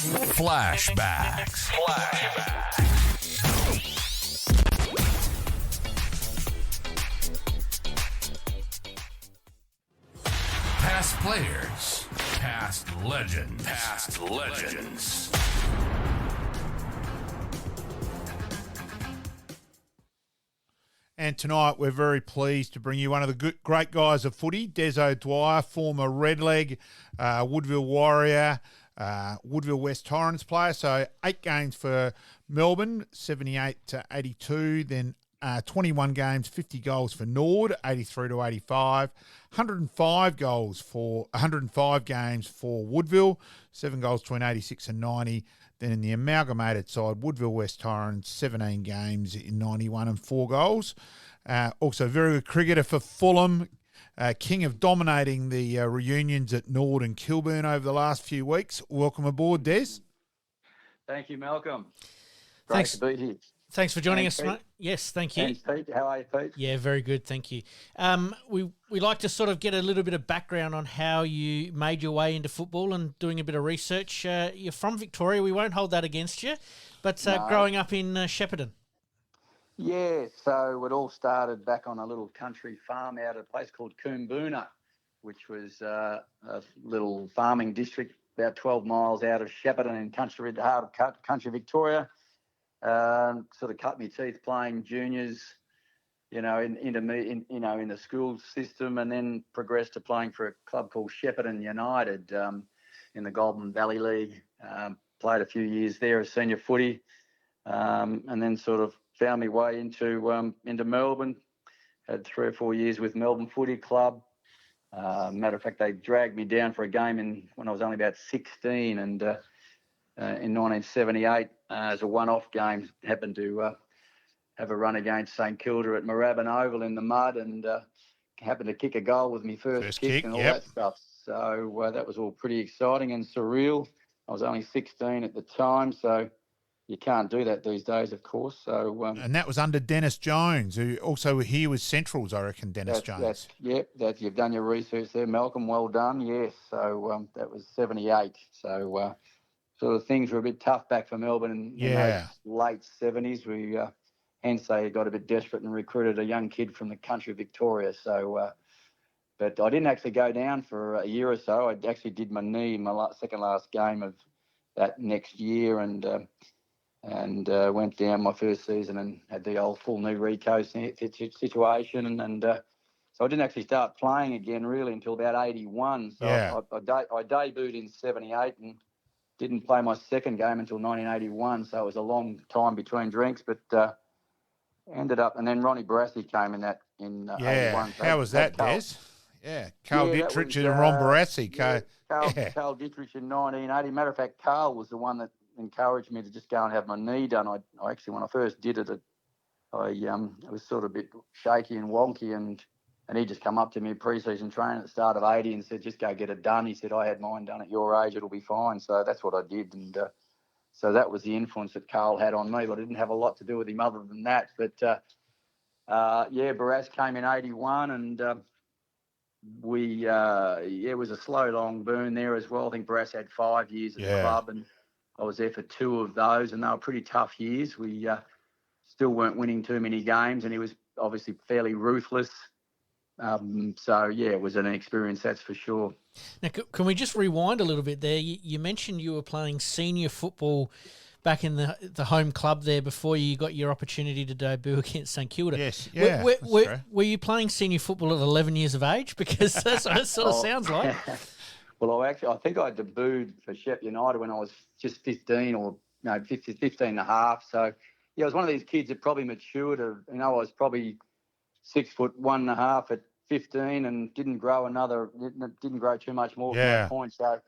Flashbacks. Past players, past legends. And tonight we're very pleased to bring you one of the great guys of footy, Des O'Dwyer, former Redleg, Woodville Warrior, Woodville West Torrens player. So 8 games for Melbourne, 78 to 82. Then 21 games, 50 goals for Norwood, 83 to 85. 105 games for Woodville, 7 goals between 86 and 90. Then in the amalgamated side, Woodville West Torrens, 17 games in 91 and 4 goals. Also very good cricketer for Fulham, king of dominating the reunions at Norwood and Kilburn over the last few weeks. Welcome aboard, Des. Thank you, Malcolm. Great to be here. Thanks for joining us, mate. Yes, thank you. Thanks, Pete. How are you, Pete? Yeah, very good, thank you. We like to sort of get a little bit of background on how you made your way into football and doing a bit of research. You're from Victoria. We won't hold that against you, but growing up in Shepparton. Yeah, so it all started back on a little country farm out at a place called Coomboona, which was a little farming district about 12 miles out of Shepparton in the heart of country Victoria. Sort of cut my teeth playing juniors, in the school system, and then progressed to playing for a club called Shepparton United in the Golden Valley League. Played a few years there as senior footy, and then sort of found my way into Melbourne. Had 3 or 4 years with Melbourne Footy Club. Matter of fact, they dragged me down for a game when I was only about 16, and in 1978, as a one-off game, happened to have a run against St Kilda at Moorabbin Oval in the mud, and happened to kick a goal with my first kick and all that stuff. So that was all pretty exciting and surreal. I was only 16 at the time, so you can't do that these days, of course. So and that was under Dennis Jones, who also here was Centrals, I reckon, Dennis Jones. You've done your research there, Malcolm. Well done, yes. So that was 78. So sort of things were a bit tough back for Melbourne in those late 70s. We hence they got a bit desperate and recruited a young kid from the country of Victoria. So, but I didn't actually go down for a year or so. I actually did my knee in my second last game of that next year, and went down my first season and had the old full knee reco situation, and so I didn't actually start playing again really until about 81. So I debuted in 78 and didn't play my second game until 1981, so it was a long time between drinks, but ended up, and then Ronnie Barassi came in 81. So how was that, Des? Yeah, Carl Dietrich and Ron Barassi. Carl Dietrich in 1980. Matter of fact, Carl was the one that encouraged me to just go and have my knee done. I actually, when I first did it, I was sort of a bit shaky and wonky, and he just come up to me in pre-season training at the start of 80 and said, just go get it done. He said, I had mine done at your age, it'll be fine. So that's what I did. And so that was the influence that Carl had on me, but I didn't have a lot to do with him other than that. But, Barras came in 81, and it was a slow, long burn there as well. I think Barras had 5 years at the club, and I was there for 2 of those, and they were pretty tough years. We still weren't winning too many games, and he was obviously fairly ruthless. It was an experience, that's for sure. Now, can we just rewind a little bit there? You mentioned you were playing senior football back in the home club there before you got your opportunity to debut against St Kilda. Yes, were you playing senior football at 11 years of age? Because that's what it sort of sounds like. Well, I think I debuted for Shep United when I was just 15 and a half. So, I was one of these kids that probably matured. I was probably 6'1.5" at 15 and didn't grow too much more from that point. So,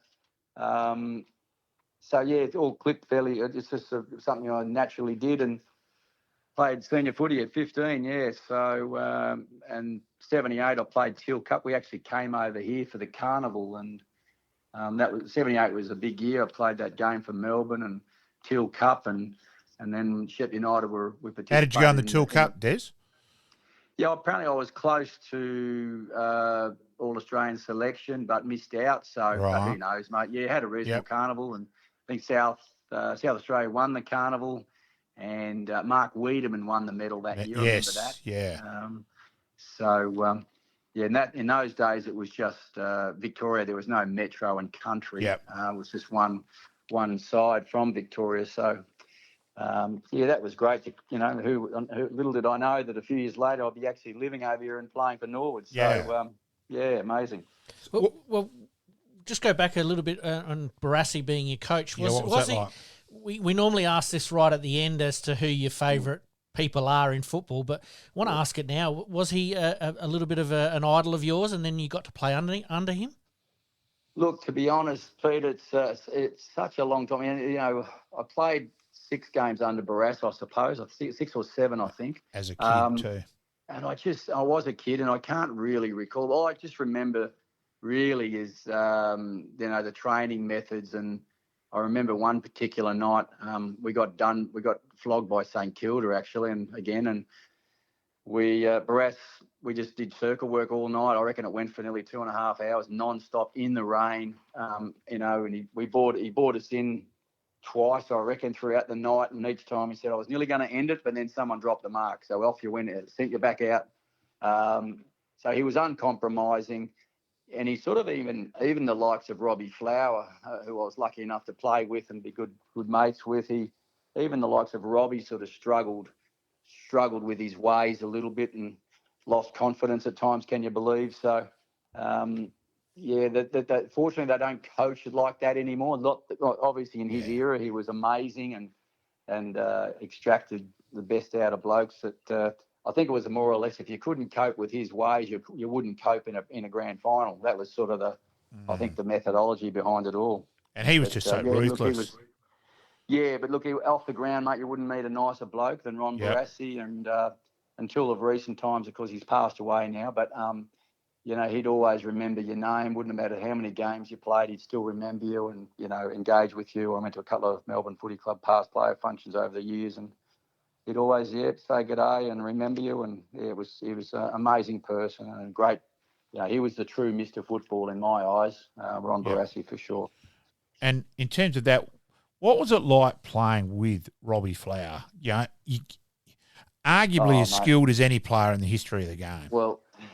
it all clicked fairly. It's just something I naturally did, and played senior footy at 15, So, and 78, I played Teal Cup. We actually came over here for the carnival, and that was 78 was a big year. I played that game for Melbourne and Teal Cup, and then Shep United we participated. How did you go in the Teal Cup, Des? Yeah, apparently I was close to All-Australian selection, but missed out. So who knows, mate? Yeah, had a reasonable carnival and think South Australia won the carnival, and Mark Wiedemann won the medal that year. Yes, I remember that. Yeah. Yeah, in those days it was just Victoria. There was no metro and country. Yep. It was just one side from Victoria. So that was great. Little did I know that a few years later I'd be actually living over here and playing for Norwood. So amazing. Well, just go back a little bit on Barassi being your coach. What was that like? We normally ask this right at the end as to who your favourite people are in football, but I want to ask it now. Was he a little bit of an idol of yours, and then you got to play under him? Look, to be honest, Pete, it's such a long time. I played 6 games under Barras, I suppose. 6 or 7, I think. As a kid too. And I was a kid, and I can't really recall. All I just remember really is the training methods. And I remember one particular night we got flogged by St Kilda actually, and Barras, we just did circle work all night. I reckon it went for nearly 2.5 hours non-stop in the rain. And he brought us in twice, I reckon, throughout the night, and each time he said I was nearly going to end it, but then someone dropped the mark, so off you went, sent you back out. So he was uncompromising, and he sort of even the likes of Robbie Flower, who I was lucky enough to play with and be good mates with, even the likes of Robbie sort of struggled with his ways a little bit and lost confidence at times, can you believe? So fortunately they don't coach it like that anymore. Obviously in his era he was amazing and extracted the best out of blokes. That I think it was more or less, if you couldn't cope with his ways, you wouldn't cope in a grand final. That was sort of I think the methodology behind it all. And he was just so ruthless. But look, off the ground, mate, you wouldn't meet a nicer bloke than Ron Barassi, and until of recent times, of course, he's passed away now, but he'd always remember your name. Wouldn't matter how many games you played, he'd still remember you and, engage with you. I went to a couple of Melbourne Footy Club past player functions over the years, and he'd always, say good day and remember you. And he was an amazing person and great. He was the true Mr. Football in my eyes, Ron Barassi for sure. And in terms of that, what was it like playing with Robbie Flower? Arguably as skilled as any player in the history of the game.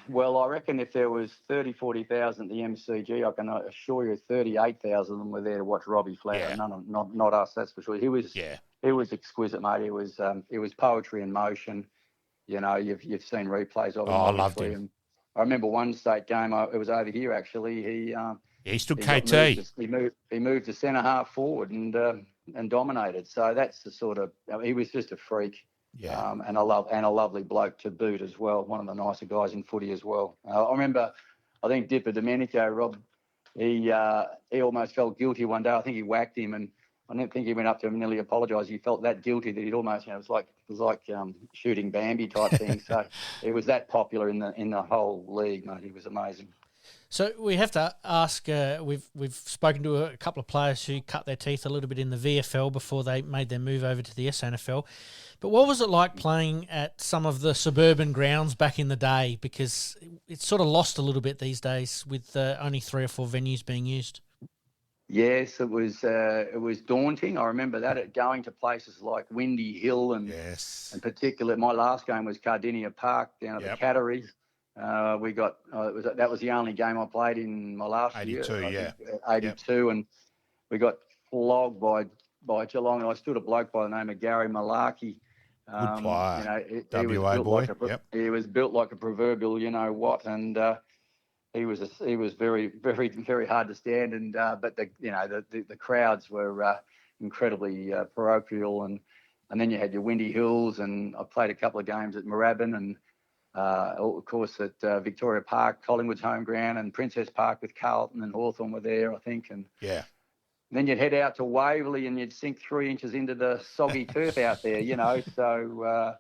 Well, I reckon if there was 30,000-40,000 at the MCG, I can assure you 38,000 of them were there to watch Robbie Flower. Yeah. Not us, that's for sure. He was exquisite, mate. It was poetry in motion. You've seen replays of him. I loved him. And I remember one state game. It was over here actually. He stood KT. He moved to centre half forward and dominated. So that's the sort of. He was just a freak. Yeah. And a lovely bloke to boot as well. One of the nicer guys in footy as well. I remember, I think Dipper Domenico, Rob, he almost felt guilty one day. I think he whacked him, and I don't think he went up to him and nearly apologised. He felt that guilty that he'd almost, it was like shooting Bambi type thing. So it was that popular in the whole league, mate. He was amazing. So we have to ask. We've spoken to a couple of players who cut their teeth a little bit in the VFL before they made their move over to the SNFL. But what was it like playing at some of the suburban grounds back in the day? Because it's sort of lost a little bit these days with only 3 or 4 venues being used. Yes, it was daunting. I remember that, going to places like Windy Hill and in particular, my last game was Cardinia Park down at the Cattery. That was the only game I played in my last 82, year. 82, and we got flogged by Geelong. And I stood a bloke by the name of Gary Malarkey. Good player. WA boy. He was built like a proverbial, and he was very, very, very hard to stand. And but the crowds were incredibly parochial, and then you had your Windy Hills, and I played a couple of games at Moorabbin and. Of course, at Victoria Park, Collingwood's home ground, and Princess Park with Carlton and Hawthorn were there, I think. And then you'd head out to Waverley and you'd sink 3 inches into the soggy turf out there, So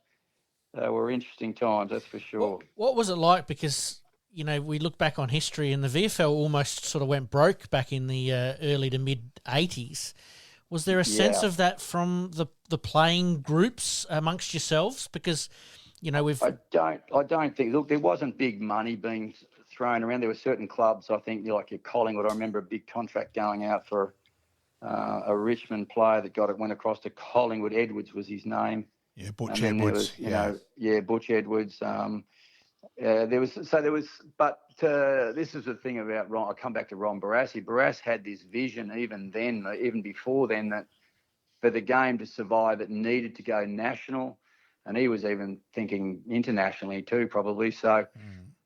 they were interesting times, that's for sure. What was it like? Because, we look back on history and the VFL almost sort of went broke back in the early to mid-'80s. Was there a sense of that from the playing groups amongst yourselves? Because... I don't think. Look, there wasn't big money being thrown around. There were certain clubs, I think, like your Collingwood. I remember a big contract going out for a Richmond player that went across to Collingwood. Edwards was his name. Yeah, Butch And then Edwards. there was, Butch Edwards. This is the thing about Ron. I come back to Ron Barassi. Barassi had this vision even before then, that for the game to survive, it needed to go national, and he was even thinking internationally too, probably. So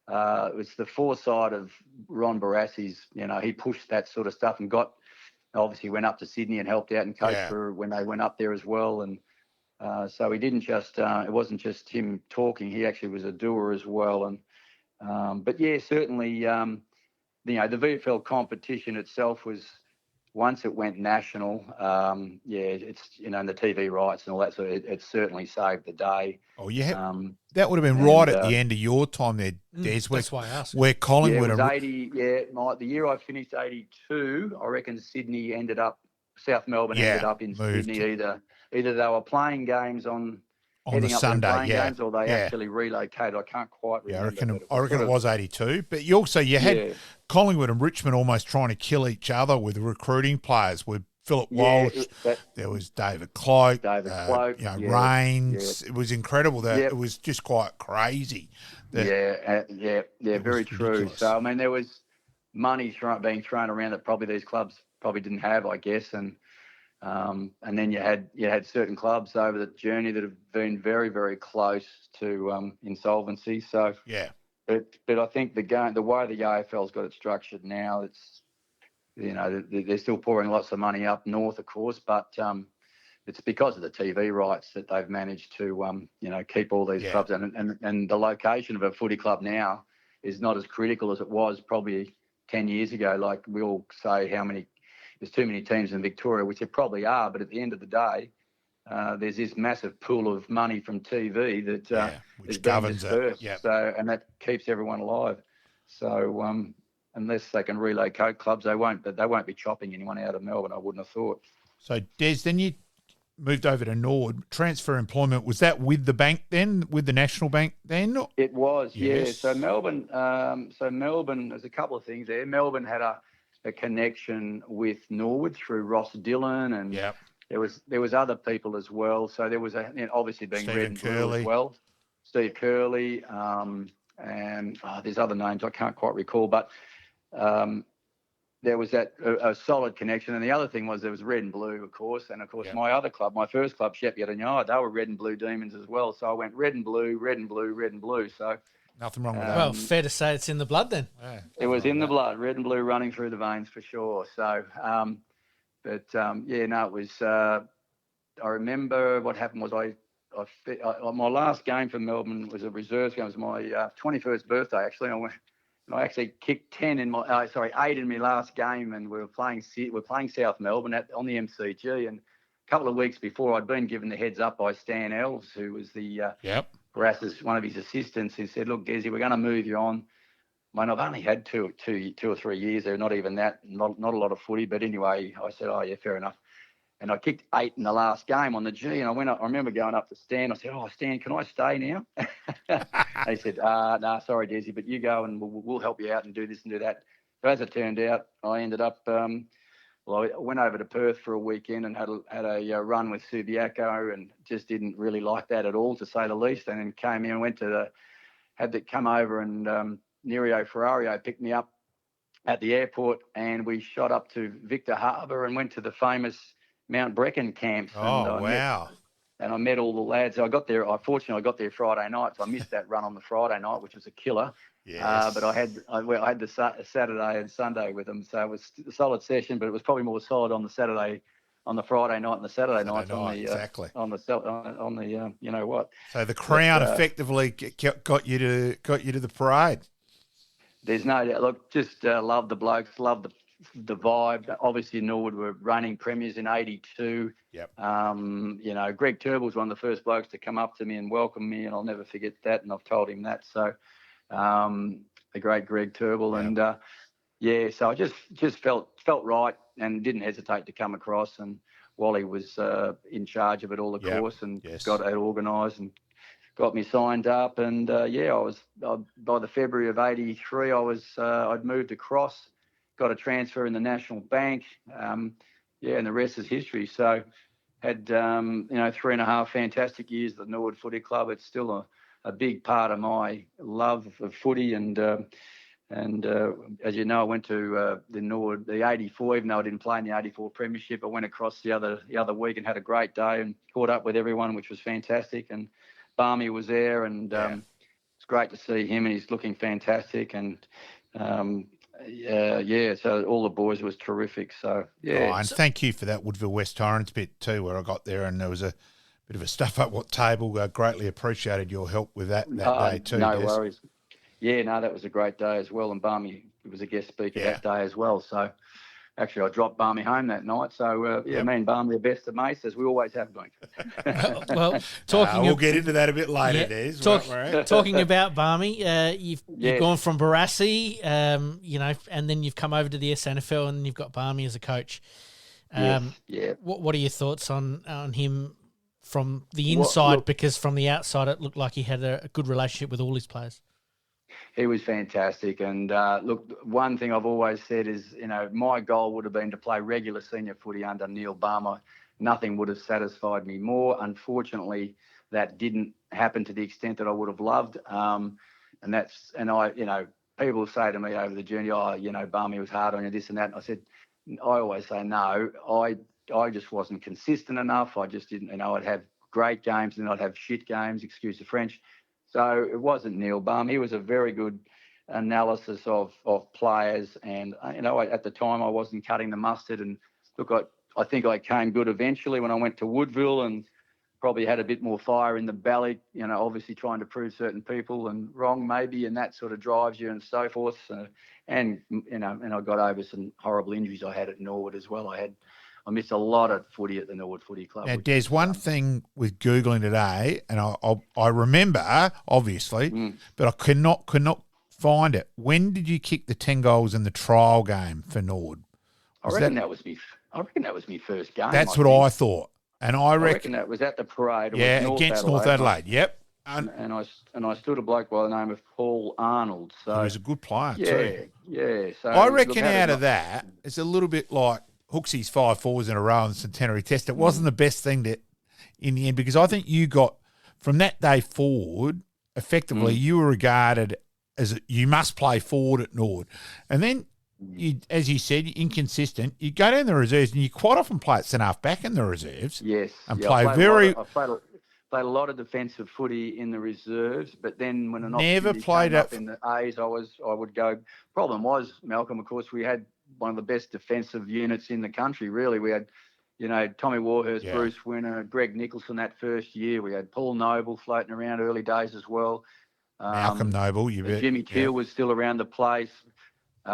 it was the foresight of Ron Barassi's. He pushed that sort of stuff and obviously went up to Sydney and helped out and coached for when they went up there as well. And so he didn't just, it wasn't just him talking, he actually was a doer as well. And, but yeah, certainly, the VFL competition itself was, once it went national, it's, and the TV rights and all that, so it certainly saved the day. Oh, yeah. That would have been right at the end of your time there, Des. That's why I asked. Where Collingwood... Yeah, it was 80, the year I finished 82, I reckon South Melbourne ended up in Sydney either they were playing games on the Sunday, games, or they actually relocated. I can't quite remember. I reckon it was 82. But you had Collingwood and Richmond almost trying to kill each other with recruiting players. With Philip Walsh, there was David Cloak, Rains. It was incredible. It was just quite crazy. Very true. Ridiculous. So I mean, there was money being thrown around that probably these clubs didn't have, I guess, and then you had certain clubs over the journey that have been very, very close to insolvency. So but I think the way the AFL's got it structured now, it's they're still pouring lots of money up north, of course, but it's because of the TV rights that they've managed to keep all these clubs, and the location of a footy club now is not as critical as it was probably 10 years ago. Like we all say, there's too many teams in Victoria, which there probably are, but at the end of the day, there's this massive pool of money from TV that which governs it. So, and that keeps everyone alive. So unless they can relocate clubs, they won't be chopping anyone out of Melbourne, I wouldn't have thought. So, Des, then you moved over to Norwood. Transfer employment, was that with the bank then, with the National Bank then? It was, yeah. So Melbourne, there's a couple of things there. Melbourne had a connection with Norwood through Ross Dillon, and there was other people as well. So there was obviously being Stephen Red and Blue Curley as well. Steve Curley, and there's other names I can't quite recall, but there was a solid connection. And the other thing was there was Red and Blue, of course, and of course my other club, my first club, Shepyard and Yard, they were Red and Blue Demons as well. So I went Red and Blue, Red and Blue, Red and Blue. So nothing wrong with that. Well, fair to say it's in the blood then. Yeah, it was in the blood, red and blue running through the veins for sure. So, it was. I remember what happened was my last game for Melbourne was a reserves game. It was my 21st birthday actually. I actually kicked 8 in my last game, and we were playing South Melbourne on the MCG. And a couple of weeks before, I'd been given the heads up by Stan Elves, who was the Barassis, one of his assistants, who said, "Look, Desi, we're going to move you on." Mate, I've only had two or 3 years there, not even that, not a lot of footy. But anyway, I said, "Oh yeah, fair enough." And I kicked 8 in the last game on the G, and I remember going up to Stan. I said, "Oh, Stan, can I stay now?" They said, "No, sorry, Desi, but you go and we'll help you out and do this and do that." So as it turned out, I ended up. I went over to Perth for a weekend and had a run with Subiaco, and just didn't really like that at all, to say the least. And then came in and had to come over, and Nerio Ferrario picked me up at the airport, and we shot up to Victor Harbour and went to the famous Mount Brecon camps. Oh, wow. And I met all the lads. So I got there Friday night, so I missed that run on the Friday night, which was a killer. Yes. But I had the Saturday and Sunday with them, so it was a solid session. But it was probably more solid on the Friday night and the Saturday night. Exactly. On the you know what. So the Crown effectively got you to the parade. There's no doubt. Look, just love the blokes, love the vibe. Obviously, Norwood were reigning premiers in '82. Yep. Greg Turble's one of the first blokes to come up to me and welcome me, and I'll never forget that. And I've told him that. So. The great Greg Turble, and so I just felt right, and didn't hesitate to come across. And Wally was in charge of it all, of course, and got it organised and got me signed up. And I was by the February of '83, I'd moved across, got a transfer in the National Bank. and the rest is history. So had 3.5 fantastic years at the Norwood Footy Club. It's still a big part of my love of footy, and as you know, I went to the Norwood, the '84. Even though I didn't play in the '84 Premiership, I went across the other week and had a great day and caught up with everyone, which was fantastic. And Barmy was there, and it's great to see him, and he's looking fantastic. And so all the boys was terrific. So yeah, and thank you for that Woodville West Torrens bit too, where I got there and there was a bit of a stuff up what table. Greatly appreciated your help with that day too. No Des. worries. Yeah, no, that was a great day as well. And Barmy was a guest speaker that day as well. So actually, I dropped Barmy home that night. So me and Barmy are best of mates, as we always have been. Well, we'll get into that a bit later, Des. Talking about Barmy, you've gone from Barassi, and then you've come over to the SNFL, and you've got Barmy as a coach. What are your thoughts on him from the inside? Because from the outside, it looked like he had a good relationship with all his players. He was fantastic. And look, one thing I've always said is, my goal would have been to play regular senior footy under Neil Barmer. Nothing would have satisfied me more. Unfortunately, that didn't happen to the extent that I would have loved. People say to me over the journey, Barmy was hard on you, this and that. And I said, I always say no. I just wasn't consistent enough. I just didn't, I'd have great games and then I'd have shit games, excuse the French. So it wasn't Neil Bum. He was a very good analysis of players. And, at the time I wasn't cutting the mustard. And look, I think I came good eventually when I went to Woodville and probably had a bit more fire in the belly, obviously trying to prove certain people and wrong maybe, and that sort of drives you and so forth. And I got over some horrible injuries I had at Norwood as well. I missed a lot of footy at the Norwood Footy Club. Now, Des, one thing with Googling today, and I remember, obviously, but I could not find it. When did you kick the 10 goals in the trial game for Norwood? I reckon that was my first game. That's what I thought. And I reckon that was at the parade. Against North Adelaide. Yep. And I stood a bloke by the name of Paul Arnold. So he was a good player too. Yeah. So I reckon out of that, it's a little bit like Hooksy's 5 4s in a row in the Centenary Test. It wasn't the best thing in the end, because I think you got, from that day forward, effectively you were regarded as you must play forward at Norwood. And then, as you said, you're inconsistent. You go down the reserves and you quite often play at centre-half back in the reserves. Yes. And play very... I played a lot of defensive footy in the reserves, but then when an never opportunity played came up in the A's, I would go. Problem was, Malcolm, of course, we had one of the best defensive units in the country, really. We had, Tommy Warhurst, Bruce Winner, Greg Nicholson that first year. We had Paul Noble floating around early days as well. Malcolm Noble, you bet. Jimmy Teal was still around the place. You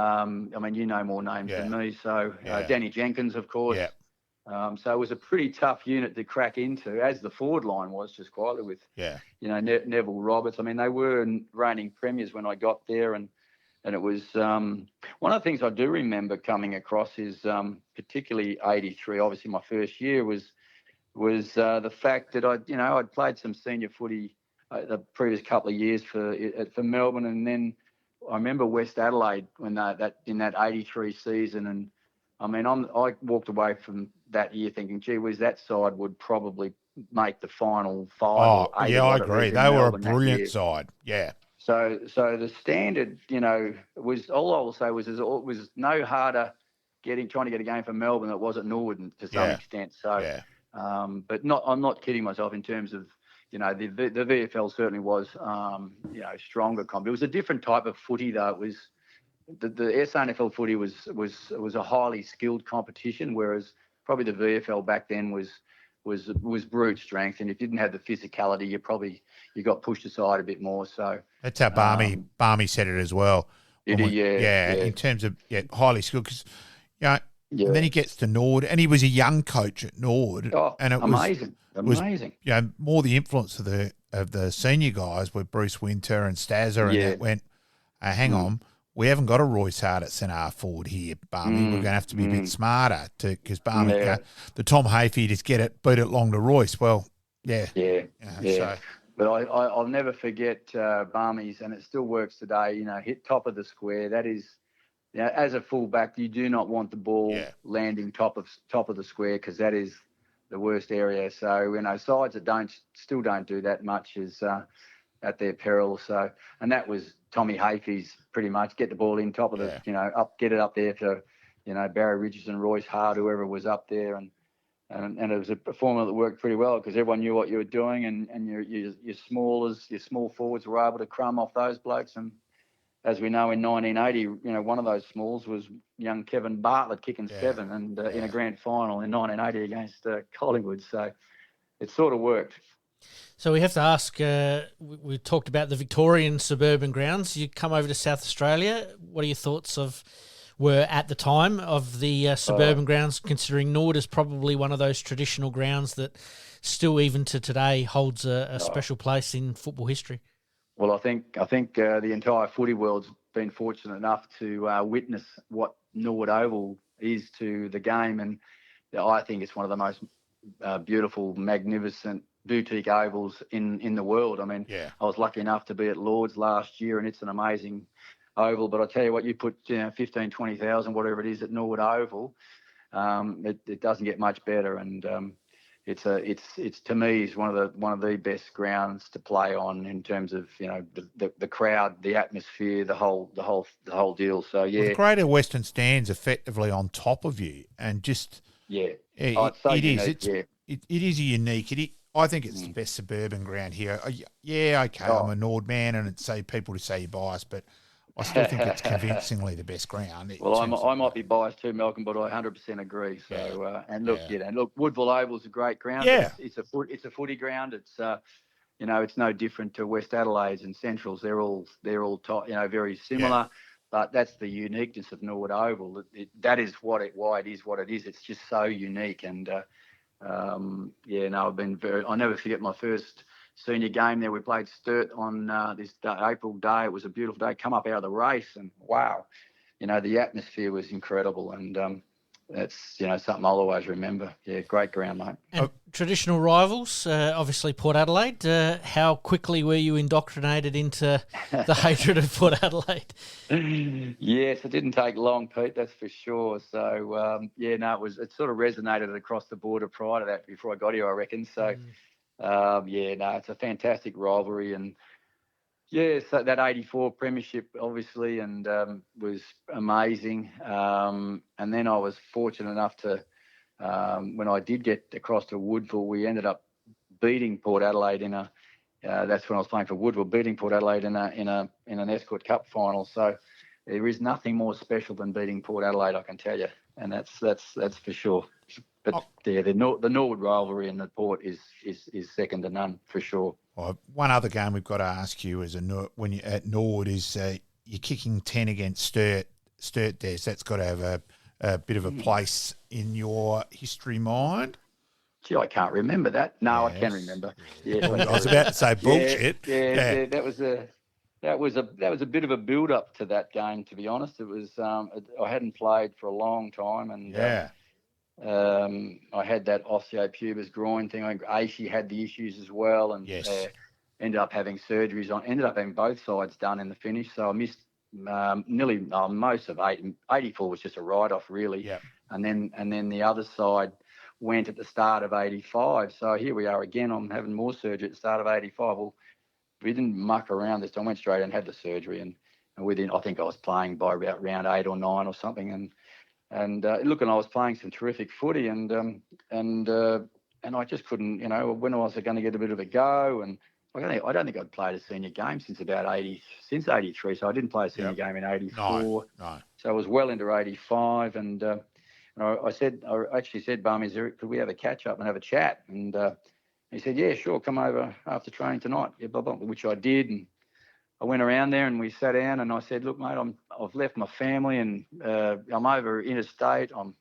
know more names than me. So Danny Jenkins, of course. Yeah. So it was a pretty tough unit to crack into, as the forward line was, just quietly with, Neville Roberts. They were reigning premiers when I got there, and it was one of the things I do remember coming across is particularly '83. Obviously, my first year was the fact that I'd played some senior footy the previous couple of years for Melbourne, and then I remember West Adelaide when in that '83 season, and I walked away from that year thinking, gee whiz, that side would probably make the final 5 or 8. Yeah, I agree. They were a brilliant side. Yeah. So the standard, was, all I will say was it was no harder trying to get a game for Melbourne than it was at Norwood to some extent. So, but I'm not kidding myself in terms of, the VFL certainly was, stronger comp. It was a different type of footy though. It was the SNFL footy was a highly skilled competition, whereas probably the VFL back then was brute strength, and if you didn't have the physicality, you got pushed aside a bit more. So that's how Barmy said it as well. Yeah. In terms of highly skilled, because and then he gets to Norwood, and he was a young coach at Norwood, and it amazing. was more the influence of the senior guys with Bruce Winter and Stazzer, and that went, hang on. We haven't got a Royce Hart at centre-half forward here, Barmy. We're going to have to be a bit smarter because Barmy, the Tom Hayfield is beat it long to Royce. Well, So. But I'll never forget Barmy's, and it still works today. Hit top of the square. That is as a fullback, you do not want the ball landing top of the square, because that is the worst area. So sides that still don't do that much is at their peril. So, and that was Tommy Hafey's pretty much, get the ball in top of the get it up there to Barry Richardson, Royce Hart, whoever was up there, and it was a formula that worked pretty well, because everyone knew what you were doing, and your small forwards were able to crumb off those blokes. And as we know, in 1980, one of those smalls was young Kevin Bartlett kicking 7, and in a grand final in 1980 against Collingwood. So it sort of worked. So we have to ask, we talked about the Victorian suburban grounds. You come over to South Australia. What are your thoughts were at the time of the suburban grounds, considering Norwood is probably one of those traditional grounds that still, even to today, holds a special place in football history? Well, I think the entire footy world's been fortunate enough to witness what Norwood Oval is to the game, and I think it's one of the most beautiful, magnificent boutique ovals in the world. I mean, I was lucky enough to be at Lord's last year, and it's an amazing oval. But I tell you what, you put 15, 20,000, whatever it is, at Norwood Oval, it doesn't get much better. And it's to me is one of the best grounds to play on in terms of the crowd, the atmosphere, the whole deal. So yeah, well, the Greater Western Stand's effectively on top of you, and just it is unique. I think it's the best suburban ground here. I'm a Nord man, and it's people to say you're biased, but I still think it's convincingly the best ground. Well, I might be biased too, Malcolm, but I 100% agree. So, look, Woodville Oval is a great ground. Yeah. It's a footy ground. It's it's no different to West Adelaide's and Central's. They're all very similar. Yeah. But that's the uniqueness of Norwood Oval. That is why it is what it is. It's just so unique. And I've been I'll never forget my first senior game there. We played Sturt on this April day. It was a beautiful day. Come up out of the race, and wow, the atmosphere was incredible. And that's something I'll always remember. Yeah, great ground, mate. And traditional rivals, obviously Port Adelaide. How quickly were you indoctrinated into the hatred of Port Adelaide? Yes, it didn't take long, Pete. That's for sure. So it sort of resonated across the border prior to that. Before I got here, I reckon. So it's a fantastic rivalry. And so that 84 premiership, obviously, and was amazing. And then I was fortunate enough to, when I did get across to Woodville, we ended up beating Port Adelaide in a. That's when I was playing for Woodville, beating Port Adelaide in an Escort Cup final. So there is nothing more special than beating Port Adelaide, I can tell you, and that's for sure. But the Norwood rivalry and the Port is second to none, for sure. Well, one other game we've got to ask you when you're at Norwood is you're kicking 10 against Sturt there. So that's got to have a bit of a place in your history mind. Gee, I can't remember that. No, yes. I can remember. Yeah, I was about to say bullshit. Yeah. That was a bit of a build up to that game. To be honest, it was. I hadn't played for a long time, and I had that osteopubis groin thing. I think Aishi had the issues as well, and ended up having surgeries on. Ended up having both sides done in the finish, so I missed nearly most of 84 was just a write-off, really. Yeah. And then the other side went at the start of 85. So here we are again. I'm having more surgery at the start of 85. Well, we didn't muck around this time. I went straight and had the surgery, and within, I think I was playing by about round 8 or 9 or something, and I was playing some terrific footy, and I just couldn't, when I was going to get a bit of a go, and I don't think I'd played a senior game since 83. So I didn't play a senior game in 84. No. So I was well into 85, and I actually said, Barmy, could we have a catch up and have a chat? And he said, yeah, sure, come over after training tonight. Yeah, blah, blah, which I did, and I went around there and we sat down, and I said, look, mate, I've left my family, and I'm over interstate. I'm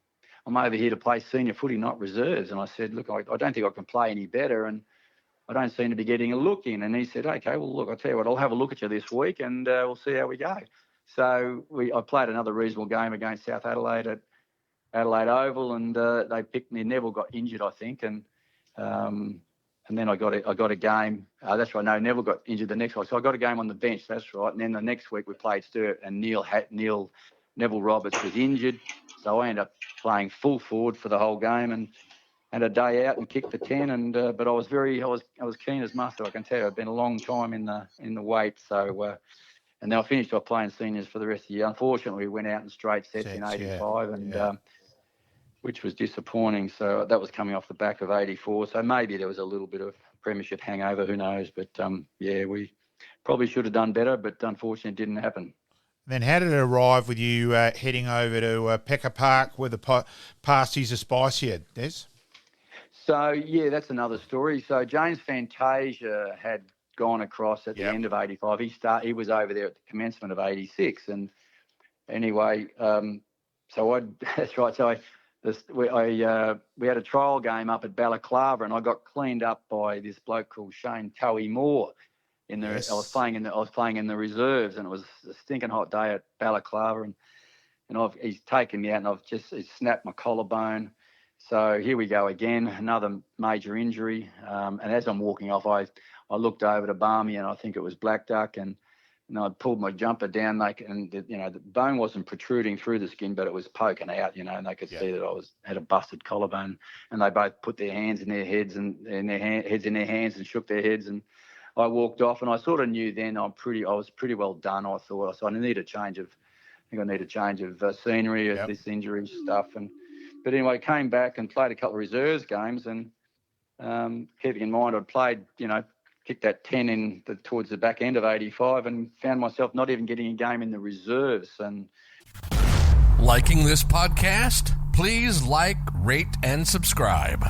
over here to play senior footy, not reserves. And I said, look, I don't think I can play any better, and I don't seem to be getting a look in. And he said, okay, well, look, I'll tell you what, I'll have a look at you this week, and we'll see how we go. So I played another reasonable game against South Adelaide at Adelaide Oval, and they picked me. Neville got injured, I think, and then I got a game. That's right. No, Neville got injured the next week, so I got a game on the bench. That's right. And then the next week we played Sturt, and Neil Neville Roberts was injured, so I ended up playing full forward for the whole game and had a day out and kicked the 10. And but I was keen as mustard. I can tell you, I've been a long time in the weight. So and then I finished off playing seniors for the rest of the year. Unfortunately, we went out in straight sets in '85, and which was disappointing. So that was coming off the back of '84. So maybe there was a little bit of premiership hangover. Who knows? But we probably should have done better, but unfortunately, it didn't happen. Then how did it arrive with you heading over to Pekka Park where the pasties are spicier, Des? So, that's another story. So James Fantasia had gone across at the end of '85. He was over there at the commencement of '86. And anyway, that's right. So we had a trial game up at Balaclava, and I got cleaned up by this bloke called Shane Towie Moore. I was playing in the reserves, and it was a stinking hot day at Balaclava, and he's taken me out, and he's snapped my collarbone. So here we go again, another major injury. And as I'm walking off, I looked over to Barmy, and I think it was Black Duck, and I'd pulled my jumper down, and the bone wasn't protruding through the skin, but it was poking out, and they could see that I had a busted collarbone. And they both put their hands in their heads and heads in their hands and shook their heads, and I walked off, and I sort of knew then I was pretty well done. I thought, so I need a change of scenery of this injury stuff. But anyway, came back and played a couple of reserves games, and keeping in mind I'd played, kicked that 10 towards the back end of '85, and found myself not even getting a game in the reserves. And liking this podcast? Please like, rate, and subscribe.